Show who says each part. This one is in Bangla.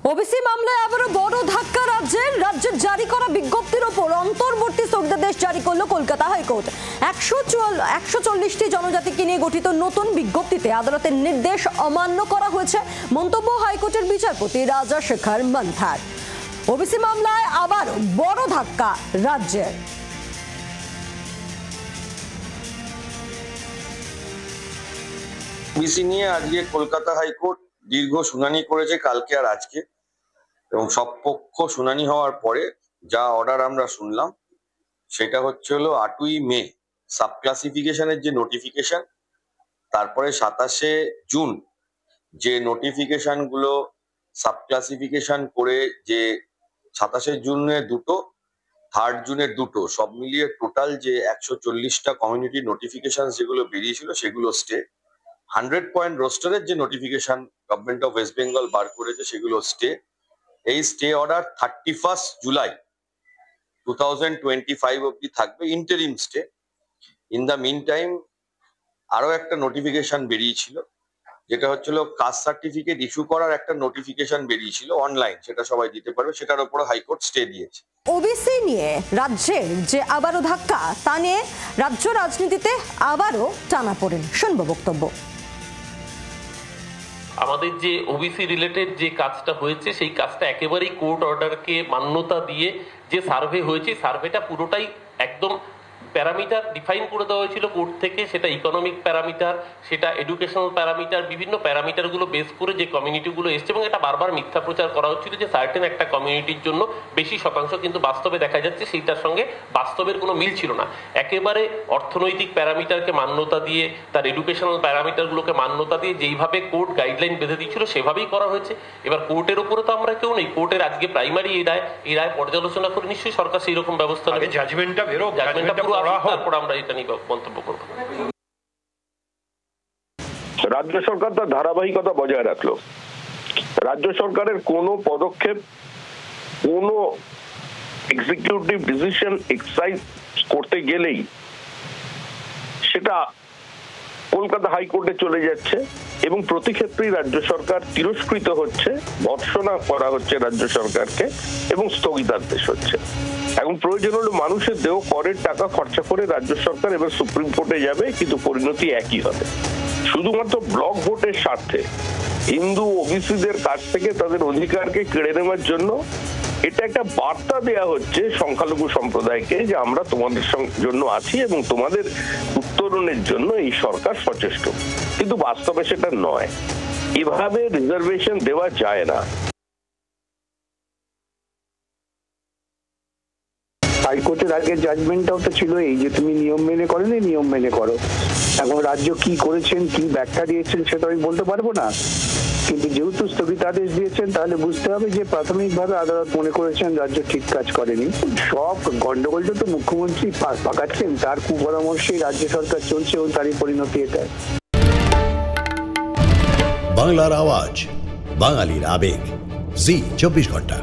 Speaker 1: ওবিসি মামলায় আবারও বড় ধাক্কা রাজ্যের জারি করা বিজ্ঞপ্তির ওপর অন্তর্বর্তী স্থগিতাদেশ জারি করলো কলকাতা হাইকোর্ট। 140টি জনজাতিকে নিয়ে গঠিত নতুন বিজ্ঞপ্তিতে আদালতের নির্দেশ অমান্য করা হয়েছে মন্তব্য হাইকোর্টের বিচারপতি রাজা শেখর মান্থার। ওবিসি মামলায় আবার বড় ধাক্কা রাজ্যের।
Speaker 2: ওবিসি নিয়ে আজকে কলকাতা হাইকোর্ট দীর্ঘ শুনানি করেছে কালকে আর আজকে, এবং সব পক্ষ শুনানি হওয়ার পরে যা অর্ডার আমরা শুনলাম সেটা হলো 8ই মে সাব ক্লাসিফিকেশনের যে নোটিফিকেশন, তারপরে 27শে জুন যে নোটিফিকেশন গুলো সাব ক্লাসিফিকেশন করে যে 27শে জুনে দুটো, 3 জুনের দুটো, সব মিলিয়ে টোটাল যে 140টা কমিউনিটি নোটিফিকেশন যেগুলো বেরিয়েছিল সেগুলো স্টে। 100 পয়েন্ট রোস্টারের যে notification government of West Bengal বার করেছে সেগুলো স্টে। এই স্টে অর্ডার 31 জুলাই 2025 অব্দি থাকবে, interim stay. In the mean time আরো একটা নোটিফিকেশন বেরিয়েছিল, যেটা হচ্ছিল কাস্ট সার্টিফিকেট ইস্যু করার একটা নোটিফিকেশন বেরিয়েছিল অনলাইন, সেটা সবাই দিতে পারবে, সেটার উপর হাইকোর্ট স্টে দিয়েছে।
Speaker 1: ওবিসি নিয়ে রাজ্যের যে আবারও ধাক্কা, তা নিয়ে রাজ্য রাজনীতিতে আবারও টানাপোড়েন। শুনবো বক্তব্য।
Speaker 3: আমাদের যে ওবিসি রিলেটেড যে কাজটা হয়েছে সেই কাজটা একেবারেই কোর্ট অর্ডারকে মান্যতা দিয়ে যে সার্ভে হয়েছে, সার্ভেটা পুরোটাই একদম প্যারামিটার ডিফাইন করে দেওয়া হয়েছিল কোর্ট থেকে। সেটা ইকোনমিক প্যারামিটার, সেটা এডুকেশনাল প্যারামিটার, বিভিন্ন প্যারামিটারগুলো বেস করে যে কমিউনিটিগুলো এসছে, এবং এটা বারবার মিথ্যা প্রচার করা হচ্ছিল যে সার্টেন একটা কমিউনিটির জন্য বেশি শতাংশ, কিন্তু বাস্তবে দেখা যাচ্ছে সেইটার সঙ্গে বাস্তবের কোনো মিল ছিল না। একেবারে অর্থনৈতিক প্যারামিটারকে মান্যতা দিয়ে, তার এডুকেশনাল প্যারামিটারগুলোকে মান্যতা দিয়ে যেইভাবে কোর্ট গাইডলাইন বেঁধে দিচ্ছিল সেভাবেই করা হয়েছে। এবার কোর্টের উপরে তো আমরা কেউ নেই, কোর্টের আজকে প্রাইমারি এই রায় পর্যালোচনা করে নিশ্চয়ই সরকার সেই রকম ব্যবস্থা নেবে।
Speaker 4: জাজমেন্টটা বেরো,
Speaker 3: তারপর আমরা এটা নিয়ে মন্তব্য করব।
Speaker 4: রাজ্য সরকার তার ধারাবাহিকতা বজায় রাখলো। রাজ্য সরকারের কোনো পদক্ষেপ, কোনো এক্সিকিউটিভ ডিসিশন এক্সারসাইজ করতে গেলেই সেটা কলকাতা হাইকোর্টে চলে যাচ্ছে, এবং প্রতি ক্ষেত্রেই রাজ্য সরকার তিরস্কৃত হচ্ছে, ভর্ৎসনা করা হচ্ছে রাজ্য সরকারকে, এবং স্থগিতাদেশ হচ্ছে। এখন প্রয়োজন হলো মানুষের দেহ করের টাকা খরচা করে রাজ্য সরকার এবার সুপ্রিম কোর্টে যাবে, কিন্তু পরিণতি একই হবে। শুধুমাত্র ব্লক ভোটের স্বার্থে হিন্দু ওবিসিদের কাছ থেকে তাদের অধিকারকে কেড়ে নেওয়ার জন্য এটা একটা বার্তা দেয়া হচ্ছে সংখ্যালঘু সম্প্রদায়কে যে আমরা তোমাদের জন্য আছি এবং তোমাদের উত্তরণের জন্য এই সরকার সচেষ্ট। কিন্তু বাস্তবে সেটা নয়, এভাবে রিজার্ভেশন দেওয়া যায় না।
Speaker 5: হাইকোর্টের আগের জাজমেন্টটাও তো ছিল এই যে তুমি নিয়ম মেনে করো, নিয়ম মেনে করো। এখন রাজ্য কি করেছেন, কি ব্যাখ্যা দিয়েছেন সেটা আমি বলতে পারবো না, কিন্তু যেহেতু স্থগিতাদেশ দিয়েছেন তাহলে বুঝতে হবে যে প্রাথমিকভাবে আদালত মনে করেছেন রাজ্য ঠিক কাজ করেনি। সব গন্ডগোলটা তো মুখ্যমন্ত্রী পাকাচ্ছেন, তার কুপরামর্শেই রাজ্য সরকার চলছে এবং তারই পরিণতি এটা।
Speaker 6: বাংলার আওয়াজ, বাঙালির আবেগ, জি 24 ঘন্টা।